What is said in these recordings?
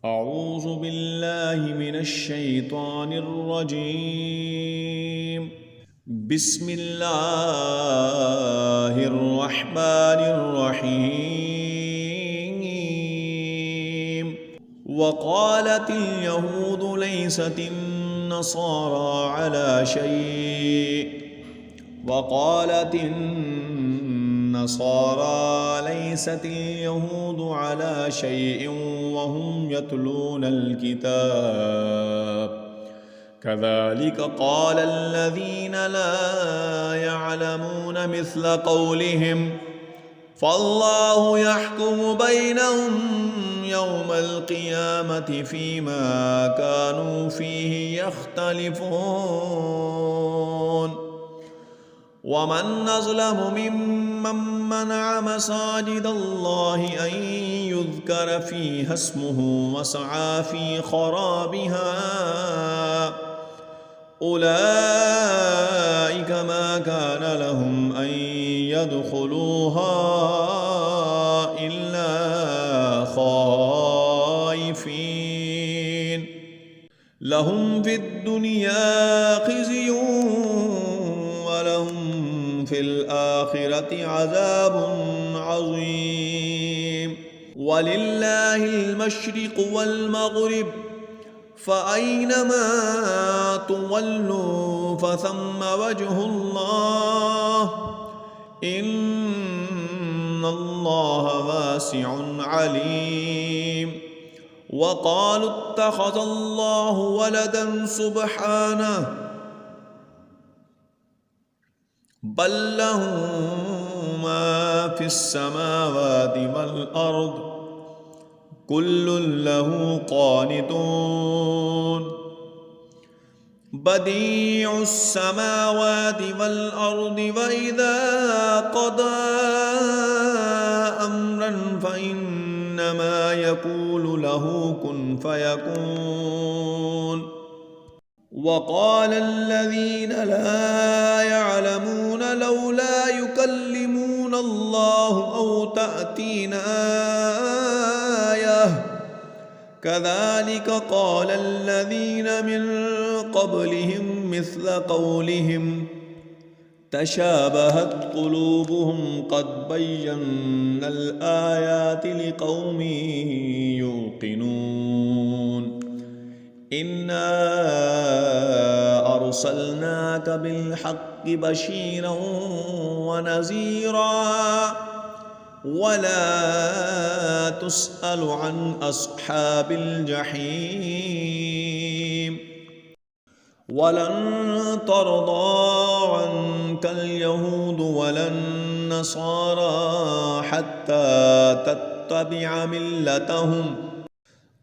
أعوذ بالله من الشيطان الرجيم. بسم الله الرحمن الرحيم. وقالت اليهود ليست النصارى على شيء وقالت النصارى ليست اليهود على شيء وهم يتلون الكتاب كذلك قال الذين لا يعلمون مثل قولهم فالله يحكم بينهم يوم القيامة فيما كانوا فيه يختلفون. ومن أظلم ممن منع مساجد الله أن يذكر فيها اسمه وسعى في خرابها أولئك ما كان لهم أن يدخلوها إلا خائفين لهم في الدنيا خزي ولهم في الآخرة عذاب عظيم. ولله المشرق والمغرب فأينما تولوا فثم وجه الله إن الله واسع عليم. وقالوا اتخذ الله ولدا سبحانه بل له ما في السماوات والأرض كل له قانتون. بديع السماوات والأرض وإذا قضى أمرا فإنما يقول له كن فيكون. وقال الذين لا يعلمون لولا يكلمون الله أو تأتينا آية كذلك قال الذين من قبلهم مثل قولهم تشابهت قلوبهم قد بينا الآيات لقوم يوقنون. إنا أرسلناك بالحق بشيرا ونذيرا ولا تسأل عن أصحاب الجحيم. ولن ترضى عنك اليهود ولا النصارى حتى تتبع ملتهم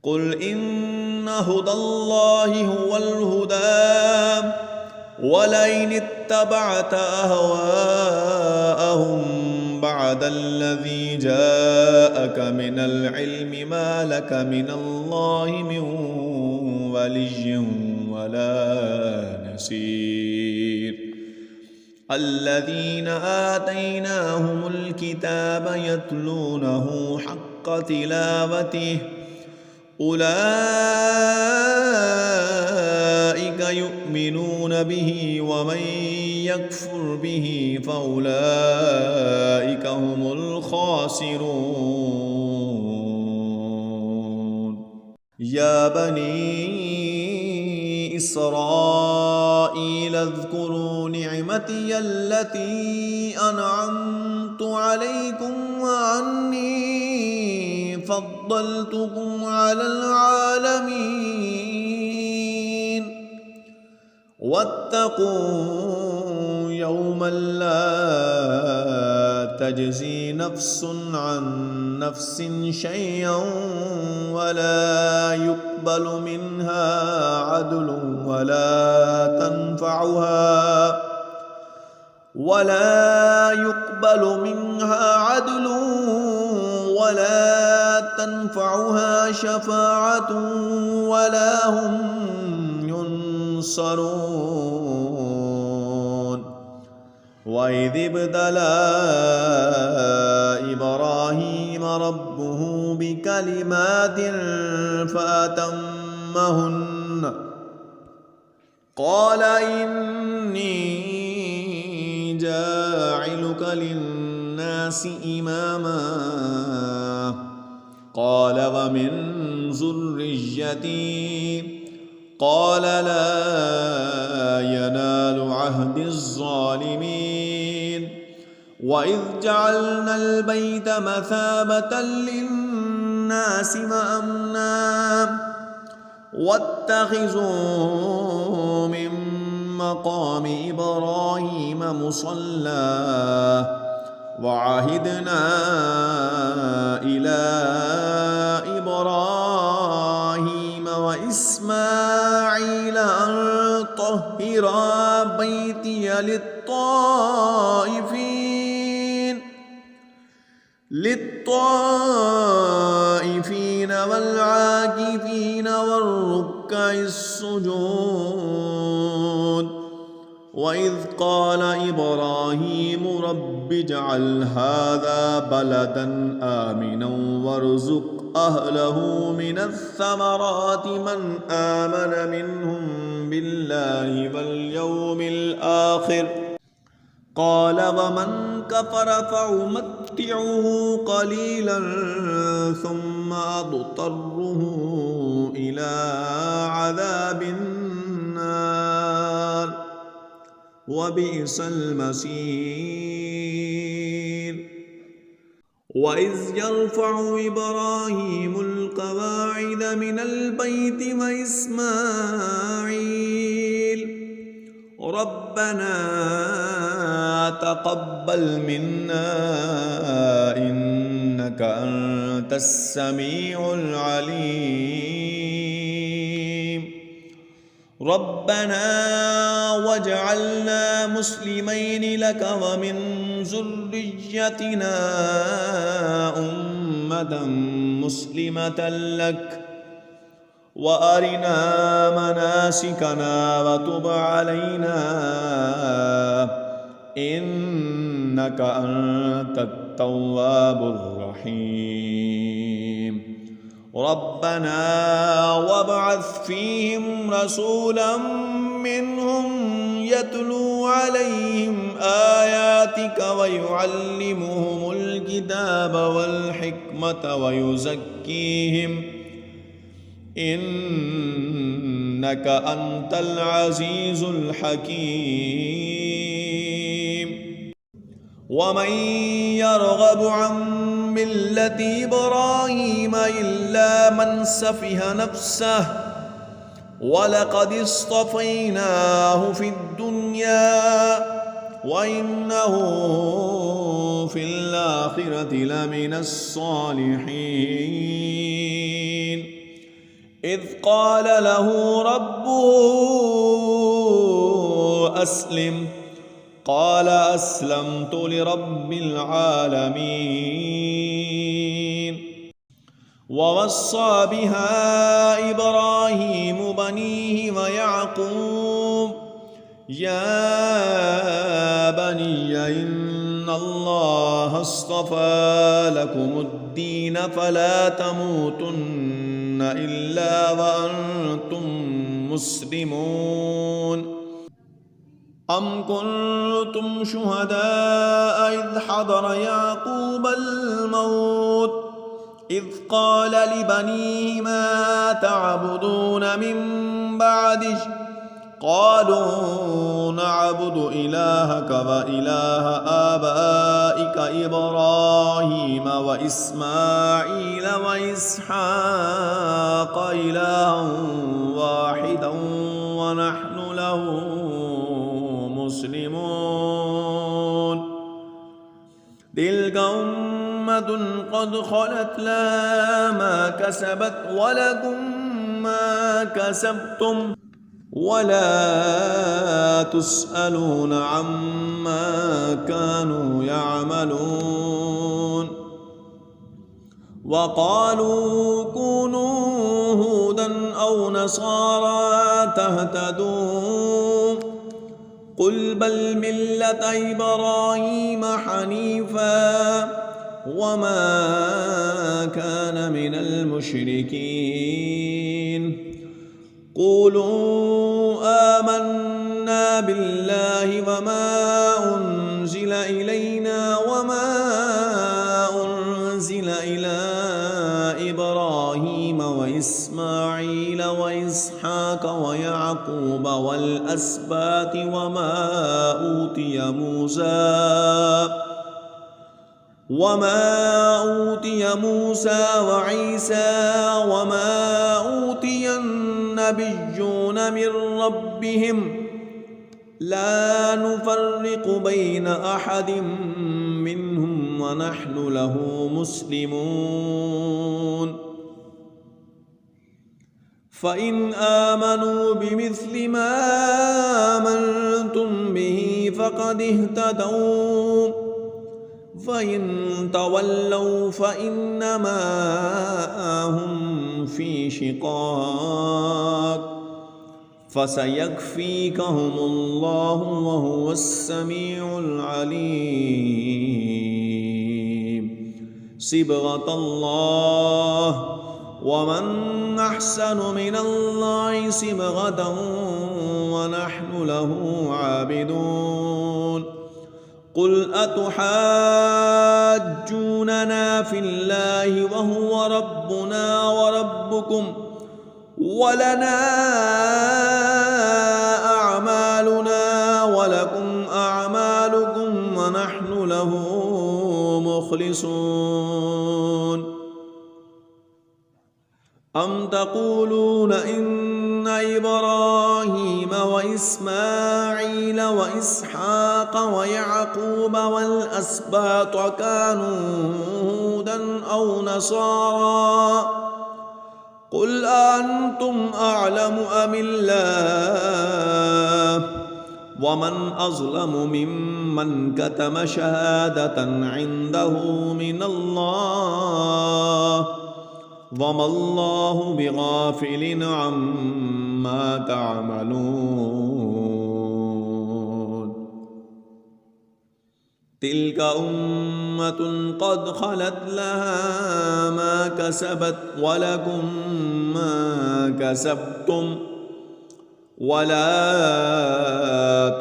قل إن هدى الله هو الهدى ولئن اتبعت أهواءهم بعد الذي جاءك من العلم ما لك من الله من ولي ولا نصير. الذين آتيناهم الكتاب يتلونه حق تلاوته أولئك يؤمنون به ومن يكفر به فأولئك هم الخاسرون. يا بني إسرائيل اذكروا نعمتي التي أنعمت عليكم وأني فضلتكم على العالمين. واتقوا يوما لا تجزي نفس عن نفس شيئا ولا يقبل منها عدل ولا تنفعها شفاعة ولا هم ينصرون. وإذ ابتلى إبراهيم إبراهيم ربه بكلمات فأتمهن قال إني جاعلك للناس إماما قال ومن ذريتي قال لا ينال عهد الظالمين وإذ جعلنا البيت مثابة للناس وأمنا واتخذوا من مقام إبراهيم مصلى وعهدنا إلى إبراهيم وإسماعيل أن طهرا بيتي للطائفين والعاكفين والركع السجود وإذ قال إبراهيم رب اجعل هذا بلدا آمنا وارزق أهله من الثمرات من آمن منهم بالله واليوم الآخر قال ومن كفر فأمتعه قليلا ثم أضطره إلى عذاب النار وبئس المصير وإذ يرفع إبراهيم القواعد من البيت وإسماعيل ربنا تقبل منا إنك أنت السميع العليم ربنا واجعلنا مسلمين لك ومن ذريتنا أمة مسلمة لك وأرنا مناسكنا وتب علينا إنك أنت التواب الرحيم ربنا وابعث فيهم رسولا منهم يتلو عليهم آياتك ويعلمهم الكتاب والحكمة ويزكيهم إنك أنت العزيز الحكيم ومن يرغب عن ملة إبراهيم إلا من سفه نفسه ولقد اصطفيناه في الدنيا وإنه في الآخرة لمن الصالحين إذ قال له ربه أسلم قال أسلمت لرب العالمين ووصى بها إبراهيم بنيه ويعقوب يا بني إن الله اصطفى لكم الدين فلا تموتن إلا وأنتم مسلمون أم كنتم شهداء إذ حضر يعقوب الموت إذ قال لبنيه ما تعبدون من بعده قالوا نعبد إلهك وإله آبائك إبراهيم وإسماعيل وإسحاق إلها واحدا ونحن له مسلمون تلك أمة قد خلت لها ما كسبت ولكم ما كسبتم ولا تسألون عما كانوا يعملون وقالوا كونوا هودا أو نصارى تهتدوا قل بل ملة إبراهيم حنيفا وما كان من المشركين قولوا آمنا بالله وما أنزل إلينا وما أنزل إلى إبراهيم وإسماعيل وإسحاق ويعقوب والأسباط وما أوتي موسى وعيسى وما أوتي النبيون من ربهم لا نفرق بين أحد منهم ونحن له مسلمون فإن آمنوا بمثل ما آمنتم به فقد اهتدوا فإن تولوا فإنما هم في شقاق فسيكفيكهم الله وهو السميع العليم صبغة الله ومن أحسن من الله صبغة ونحن له عابدون قل أتحاجوننا في الله وهو ربنا وربكم ولنا أعمالنا ولكم أعمالكم ونحن له مخلصون أم تقولون إن إبراهيم وإسماعيل وإسحاق ويعقوب والأسباط كانوا هودا أو نصارى قل أنتم أعلم أم الله ومن أظلم ممن كتم شهادة عنده من الله وما الله بغافل عما تعملون تلك أمة قد خلت لها ما كسبت ولكم ما كسبتم ولا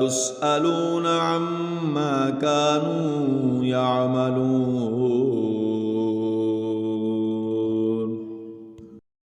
تسألون عما كانوا يعملون